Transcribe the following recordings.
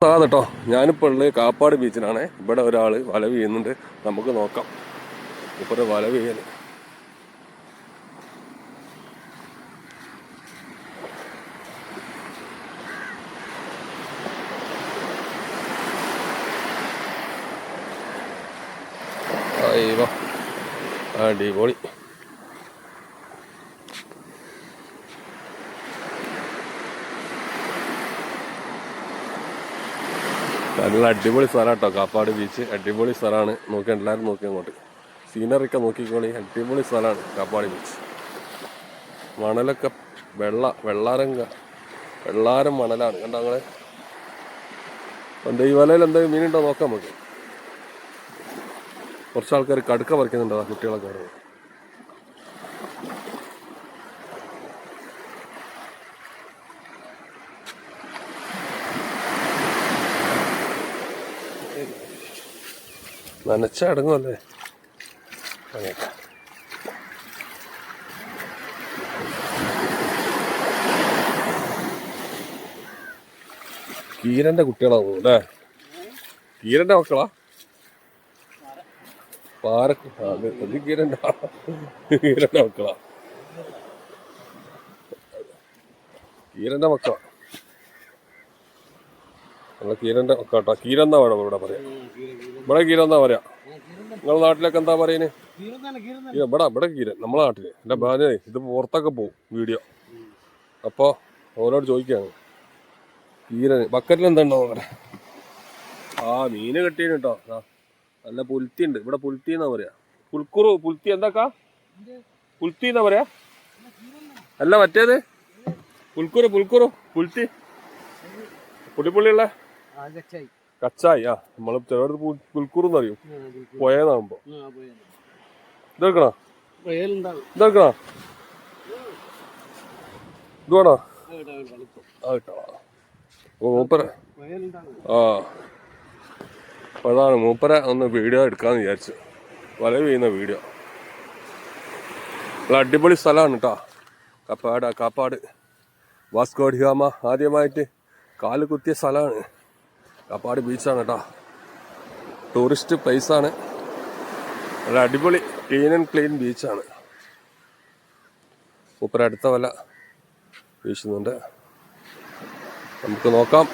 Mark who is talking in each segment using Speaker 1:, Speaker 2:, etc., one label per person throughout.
Speaker 1: സുഹൃത്താതെ കേട്ടോ, ഞാനിപ്പോൾ ഉള്ളത് കാപ്പാട് ബീച്ചിലാണ്. ഇവിടെ ഒരാൾ വല വീഴുന്നുണ്ട്, നമുക്ക് നോക്കാം. ഇപ്പോൾ വല വീഴൽ അയ്യോ അടിപൊളി. നല്ല അടിപൊളി സ്ഥലം കേട്ടോ കാപ്പാട് ബീച്ച്. അടിപൊളി സ്ഥലമാണ്. നോക്കി എല്ലാവരും നോക്കി അങ്ങോട്ട് സീനറിയൊക്കെ നോക്കിക്കോളി. അടിപൊളി സ്ഥലമാണ് കാപ്പാട് ബീച്ച്. മണലൊക്കെ വെള്ളാരം മണലാണ് കണ്ടോ ഞങ്ങള്. എന്താ ഈ വലയിൽ എന്താ മീനുണ്ടോ നോക്കാം നമുക്ക്. കുറച്ച് ആൾക്കാർ കടുക്ക പറിക്കുന്നുണ്ടോ കുട്ടികളൊക്കെ അവിടെ. നനച്ച അടങ്ങുമല്ലേ. കീരന്റെ കുട്ടികളാവും അല്ലേ, കീരന്റെ മക്കളാ. കീരന്റെ മക്കളാ, കീരന്റെ മക്കളാ. നമ്മളെ കീരന്റെ മക്കളാട്ടോ. കീരെന്നാ വേണം ഇവിടെ പറയാം. ഇവിടെ കീരെന്നാ പറയാ. നിങ്ങളുടെ നാട്ടിലൊക്കെ എന്താ പറയുന്നത്? ഇവിടെ കീരൻ നമ്മളെ നാട്ടില്. എന്റെ ബാനേ ഇത് പുറത്തൊക്കെ പോവും വീഡിയോ. അപ്പൊ ഓരോട് ചോദിക്കാണ് കീരന് ബക്കറ്റിൽ എന്താ ഉണ്ടോ പറയാ. ആ മീന് കെട്ടീന് കേട്ടോ. നല്ല പുൽത്തി ഉണ്ട് ഇവിടെ. പുൽത്തി എന്നാ പറയാ. പുൽത്തി എന്താക്കാ പുൽത്തി എന്നാ പറയാ. അല്ല മറ്റേത് പുൽക്കുറു പുൽത്തി പൊടിപ്പുള്ളിയുള്ള കച്ചായി. ആ നമ്മള് ചിലടത്ത് പുൽക്കുറെന്ന് അറിയും. പോയെന്നാകുമ്പോ ഇതെടുക്കണോ ഇത് വേണോ. ആ കിട്ടോ മൂപ്പര. ആ അതാണ് മൂപ്പര ഒന്ന് വീഡിയോ എടുക്കാന്ന് വിചാരിച്ചു. വല വീഴുന്ന വീഡിയോ. നല്ല അടിപൊളി സ്ഥലമാണ് കേട്ടോ കാപ്പാട്. വാസ്കോ ഡി ഗാമ ആദ്യമായിട്ട് കാല് കുത്തിയ സ്ഥലമാണ് കാപ്പാട് ബീച്ചാണ് കേട്ടോ. ടൂറിസ്റ്റ് പ്ലേസാണ്. നല്ല അടിപൊളി ക്ലീൻ ആൻഡ് ക്ലീൻ ബീച്ചാണ്. മൂപ്പര അടുത്ത വല വീശുന്നുണ്ട്, നമുക്ക് നോക്കാം.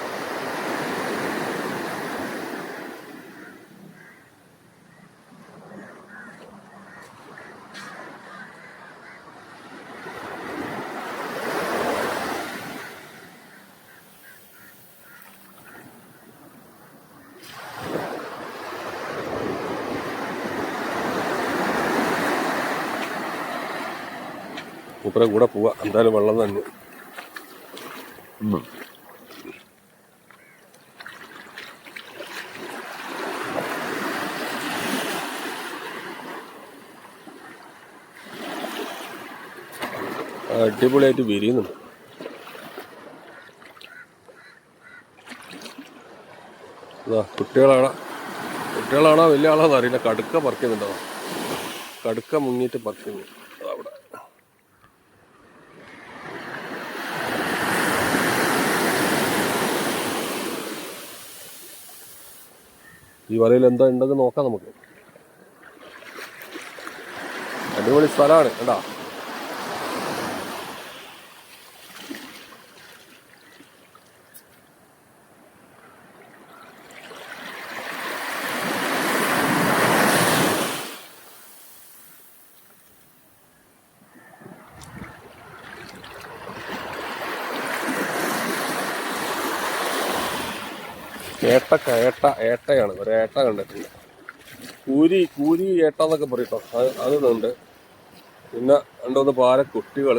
Speaker 1: മൂപ്പര കൂടെ പോവാ. എന്തായാലും വെള്ളം തന്നെ. അടിപൊളിയായിട്ട് വിരിയുന്നുണ്ട്. കുട്ടികളാണോ വലിയ ആളാന്ന് അറിയില്ല. കടുക്ക പറിക്കുന്നുണ്ടോ. കടുക്ക മുങ്ങിയിട്ട് പറിക്കുന്നു അവിടെ. ഈ വലയിൽ എന്താ ഉണ്ടെന്ന് നോക്കാം നമുക്ക്. അടിപൊളി സ്ഥലമാണ് കേട്ടാ. ഏട്ടയാണ്. ഒരു ഏട്ട കണ്ടിട്ടുണ്ട്. കൂരി ഏട്ട എന്നൊക്കെ പറയട്ടോ. അതുണ്ട്. പിന്നെ രണ്ടൊന്ന് പാരക്കുട്ടികൾ.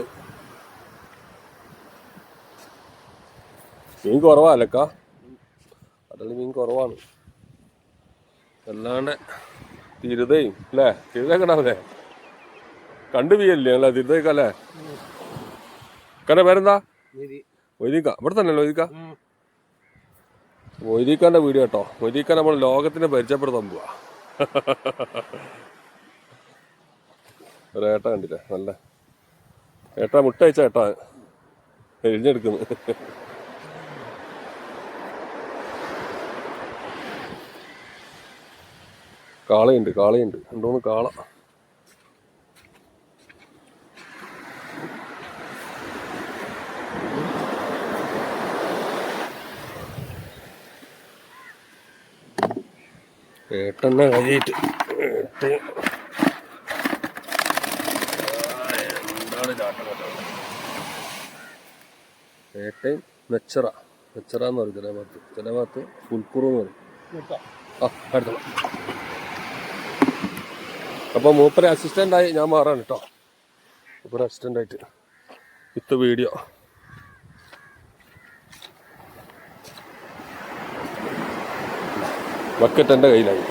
Speaker 1: മീൻ കുറവാല്ലക്ക. കടലിൽ മീൻ കുറവാണ്. അല്ലാണ്ട് തിരുതയും അല്ലേ. തിരുതൊക്കെ ഉണ്ടാവില്ലേ. കണ്ടു വീയല്ലേ അല്ലേ തിരുതയ്ക്കല്ലേ. കന്റെ പേരെന്താ? മൊയ്തീക്ക. ഇവിടെ തന്നെയല്ലോ മൊയ്തീക്ക. മൊയ്തീക്കാന്റെ വീഡിയോ കേട്ടോ. മൊയ്തീക്ക നമ്മൾ ലോകത്തിനെ പരിചയപ്പെടുത്താൻ പോവാ. ഒരേട്ട കണ്ടില്ലേ. നല്ല ഏട്ടാ. മുട്ട അയച്ച ഏട്ടാ എരിഞ്ഞെടുക്കുന്നു. കാളയുണ്ട് രണ്ടൂന്ന് കാള. ഏട്ടന്നെ കഴിയിട്ട് എന്താണ് ചാട്ടം കേട്ടോ. ഏട്ടയും നെച്ചറാന്ന് പറയും ചില ഭാഗത്ത് പുൽക്കുറു എന്ന് പറയും. ആ അടുത്തോളാം. അപ്പോൾ മൂപ്പര് അസിസ്റ്റൻ്റായി ഞാൻ മാറാണ് കേട്ടോ. മൂപ്പര് അസിസ്റ്റൻ്റായിട്ട് വിത്ത് വീഡിയോ. ബക്കറ്റ് എൻ്റെ കയ്യിലായി.